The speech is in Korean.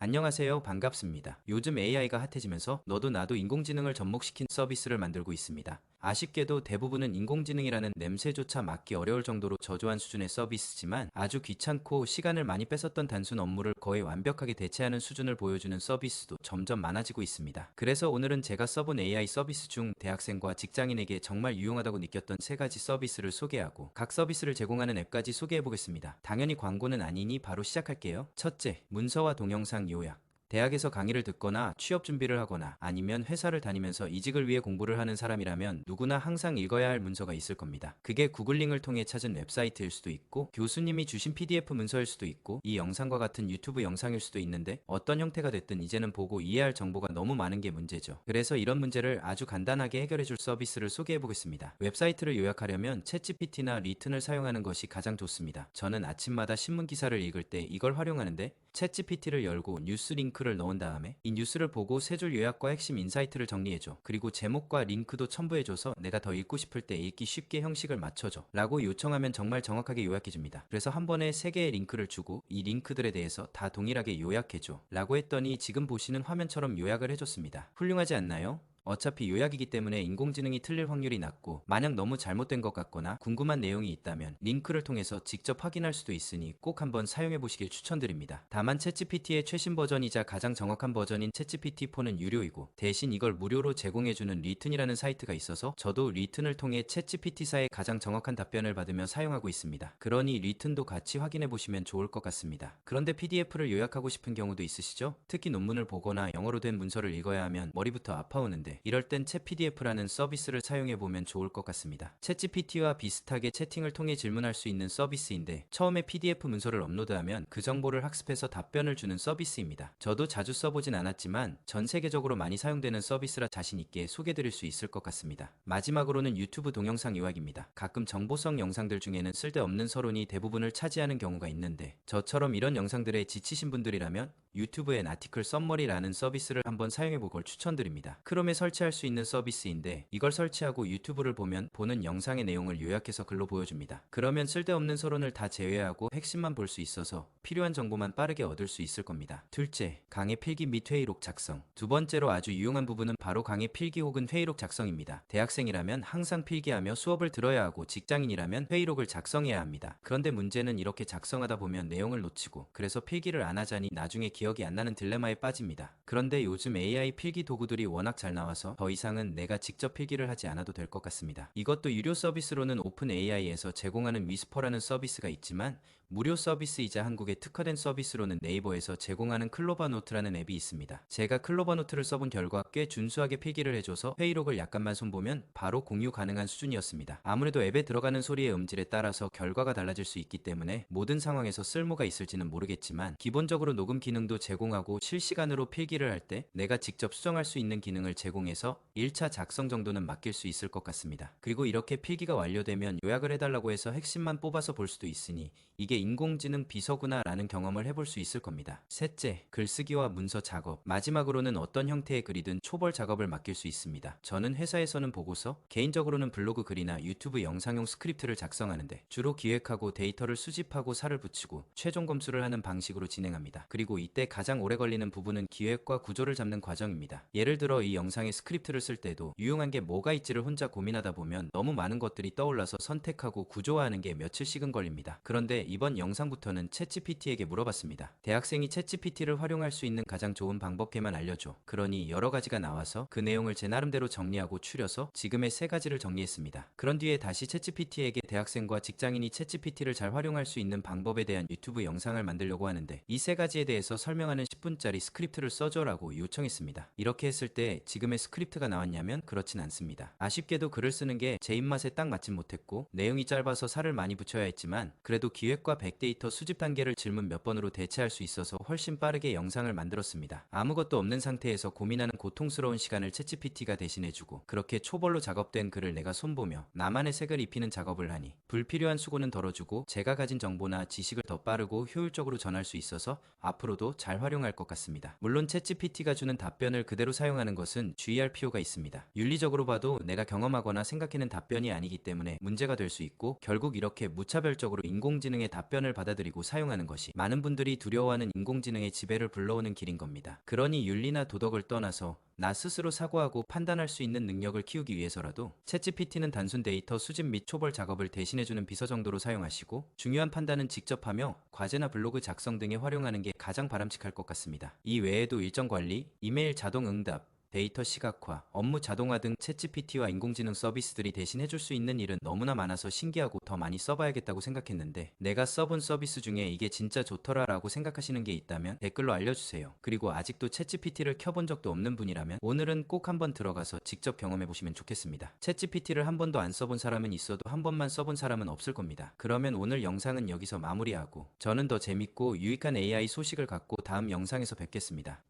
안녕하세요. 반갑습니다. 요즘 AI가 핫해지면서 너도 나도 인공지능을 접목시킨 서비스를 만들고 있습니다. 아쉽게도 대부분은 인공지능이라는 냄새조차 맡기 어려울 정도로 저조한 수준의 서비스지만 아주 귀찮고 시간을 많이 뺏었던 단순 업무를 거의 완벽하게 대체하는 수준을 보여주는 서비스도 점점 많아지고 있습니다. 그래서 오늘은 제가 써본 AI 서비스 중 대학생과 직장인에게 정말 유용하다고 느꼈던 세 가지 서비스를 소개하고 각 서비스를 제공하는 앱까지 소개해 보겠습니다. 당연히 광고는 아니니 바로 시작할게요. 첫째, 문서와 동영상 요약. 대학에서 강의를 듣거나 취업 준비를 하거나 아니면 회사를 다니면서 이직을 위해 공부를 하는 사람이라면 누구나 항상 읽어야 할 문서가 있을 겁니다. 그게 구글링을 통해 찾은 웹사이트일 수도 있고 교수님이 주신 PDF 문서일 수도 있고 이 영상과 같은 유튜브 영상일 수도 있는데 어떤 형태가 됐든 이제는 보고 이해할 정보가 너무 많은 게 문제죠. 그래서 이런 문제를 아주 간단하게 해결해줄 서비스를 소개해 보겠습니다. 웹사이트를 요약하려면 챗GPT나 리튼을 사용하는 것이 가장 좋습니다. 저는 아침마다 신문 기사를 읽을 때 이걸 활용하는데 챗GPT를 열고 뉴스 링크를 넣은 다음에 이 뉴스를 보고 세 줄 요약과 핵심 인사이트를 정리해줘. 그리고 제목과 링크도 첨부해줘서 내가 더 읽고 싶을 때 읽기 쉽게 형식을 맞춰줘 라고 요청하면 정말 정확하게 요약해줍니다. 그래서 한 번에 3개의 링크를 주고 이 링크들에 대해서 다 동일하게 요약해줘 라고 했더니 지금 보시는 화면처럼 요약을 해줬습니다. 훌륭하지 않나요? 어차피 요약이기 때문에 인공지능이 틀릴 확률이 낮고 만약 너무 잘못된 것 같거나 궁금한 내용이 있다면 링크를 통해서 직접 확인할 수도 있으니 꼭 한번 사용해 보시길 추천드립니다. 다만 챗GPT의 최신 버전이자 가장 정확한 버전인 챗GPT4는 유료이고 대신 이걸 무료로 제공해주는 리튼이라는 사이트가 있어서 저도 리튼을 통해 챗GPT사의 가장 정확한 답변을 받으며 사용하고 있습니다. 그러니 리튼도 같이 확인해 보시면 좋을 것 같습니다. 그런데 PDF를 요약하고 싶은 경우도 있으시죠? 특히 논문을 보거나 영어로 된 문서를 읽어야 하면 머리부터 아파오는데 이럴 땐 챗PDF라는 서비스를 사용해보면 좋을 것 같습니다. 챗GPT와 비슷하게 채팅을 통해 질문할 수 있는 서비스인데 처음에 PDF 문서를 업로드하면 그 정보를 학습해서 답변을 주는 서비스입니다. 저도 자주 써보진 않았지만 전 세계적으로 많이 사용되는 서비스라 자신있게 소개드릴 수 있을 것 같습니다. 마지막으로는 유튜브 동영상 요약입니다. 가끔 정보성 영상들 중에는 쓸데없는 서론이 대부분을 차지하는 경우가 있는데 저처럼 이런 영상들에 지치신 분들이라면 유튜브의 아티클 썸머리라는 서비스를 한번 사용해볼 걸 추천드립니다. 크롬에 설치할 수 있는 서비스인데 이걸 설치하고 유튜브를 보면 보는 영상의 내용을 요약해서 글로 보여줍니다. 그러면 쓸데없는 서론을 다 제외하고 핵심만 볼 수 있어서 필요한 정보만 빠르게 얻을 수 있을 겁니다. 둘째, 강의 필기 및 회의록 작성. 두 번째로 아주 유용한 부분은 바로 강의 필기 혹은 회의록 작성입니다. 대학생이라면 항상 필기하며 수업을 들어야 하고 직장인이라면 회의록을 작성해야 합니다. 그런데 문제는 이렇게 작성하다 보면 내용을 놓치고 그래서 필기를 안 하자니 나중에 기억이 안 나는 딜레마에 빠집니다. 그런데 요즘 AI 필기 도구들이 워낙 잘 나와서 더 이상은 내가 직접 필기를 하지 않아도 될 것 같습니다. 이것도 유료 서비스로는 오픈 AI에서 제공하는 위스퍼라는 서비스가 있지만 무료 서비스이자 한국에 특화된 서비스로는 네이버에서 제공하는 클로버노트라는 앱이 있습니다. 제가 클로버노트를 써본 결과 꽤 준수하게 필기를 해줘서 회의록을 약간만 손보면 바로 공유 가능한 수준이었습니다. 아무래도 앱에 들어가는 소리의 음질에 따라서 결과가 달라질 수 있기 때문에 모든 상황에서 쓸모가 있을지는 모르겠지만 기본적으로 녹음 기능도 제공하고 실시간으로 필기를 할 때 내가 직접 수정할 수 있는 기능을 제공해서 1차 작성 정도는 맡길 수 있을 것 같습니다. 그리고 이렇게 필기가 완료되면 요약을 해달라고 해서 핵심만 뽑아서 볼 수도 있으니 이게 인공지능 비서구나 라는 경험을 해볼 수 있을 겁니다. 셋째, 글쓰기와 문서 작업. 마지막으로는 어떤 형태의 글이든 초벌 작업을 맡길 수 있습니다. 저는 회사에서는 보고서, 개인적으로는 블로그 글이나 유튜브 영상용 스크립트를 작성하는데 주로 기획하고 데이터를 수집하고 살을 붙이고 최종 검수를 하는 방식으로 진행합니다. 그리고 이때 가장 오래 걸리는 부분은 기획과 구조를 잡는 과정입니다. 예를 들어 이 영상의 스크립트를 쓸 때도 유용한 게 뭐가 있지를 혼자 고민하다 보면 너무 많은 것들이 떠올라서 선택하고 구조화하는 게 며칠씩은 걸립니다. 그런데 이번 영상부터는 챗GPT에게 물어봤습니다. 대학생이 챗GPT를 활용할 수 있는 가장 좋은 방법에만 알려줘. 그러니 여러 가지가 나와서 그 내용을 제 나름대로 정리하고 추려서 지금의 3가지를 정리했습니다. 그런 뒤에 다시 챗GPT에게 대학생과 직장인이 챗GPT를 잘 활용할 수 있는 방법에 대한 유튜브 영상을 만들려고 하는데 이 3가지에 대해서 설명하는 10분짜리 스크립트를 써줘라고 요청했습니다. 이렇게 했을 때 지금의 스크립트가 나왔냐면 그렇진 않습니다. 아쉽게도 글을 쓰는 게 제 입맛에 딱 맞진 못했고 내용이 짧아서 살을 많이 붙여야 했지만 그래도 기획과 백데이터 수집 단계를 질문 몇 번으로 대체할 수 있어서 훨씬 빠르게 영상을 만들었습니다. 아무것도 없는 상태에서 고민하는 고통스러운 시간을 챗GPT가 대신해주고 그렇게 초벌로 작업된 글을 내가 손보며 나만의 색을 입히는 작업을 하니 불필요한 수고는 덜어주고 제가 가진 정보나 지식을 더 빠르고 효율적으로 전할 수 있어서 앞으로도 잘 활용할 것 같습니다. 물론 챗GPT가 주는 답변을 그대로 사용하는 것은 주의할 필요가 있습니다. 윤리적으로 봐도 내가 경험하거나 생각해낸 답변이 아니기 때문에 문제가 될 수 있고 결국 이렇게 무차별적으로 인공지능의 답변을 답변을 받아들이고 사용하는 것이 많은 분들이 두려워하는 인공지능의 지배를 불러오는 길인 겁니다. 그러니 윤리나 도덕을 떠나서 나 스스로 사고하고 판단할 수 있는 능력을 키우기 위해서라도 챗GPT는 단순 데이터 수집 및 초벌 작업을 대신해주는 비서 정도로 사용하시고 중요한 판단은 직접 하며 과제나 블로그 작성 등에 활용하는 게 가장 바람직할 것 같습니다. 이 외에도 일정 관리, 이메일 자동 응답, 데이터 시각화, 업무 자동화 등 챗GPT와 인공지능 서비스들이 대신 해줄 수 있는 일은 너무나 많아서 신기하고 더 많이 써봐야겠다고 생각했는데 내가 써본 서비스 중에 이게 진짜 좋더라 라고 생각하시는 게 있다면 댓글로 알려주세요. 그리고 아직도 챗GPT를 켜본 적도 없는 분이라면 오늘은 꼭 한번 들어가서 직접 경험해보시면 좋겠습니다. 챗GPT를 한 번도 안 써본 사람은 있어도 한 번만 써본 사람은 없을 겁니다. 그러면 오늘 영상은 여기서 마무리하고 저는 더 재밌고 유익한 AI 소식을 갖고 다음 영상에서 뵙겠습니다.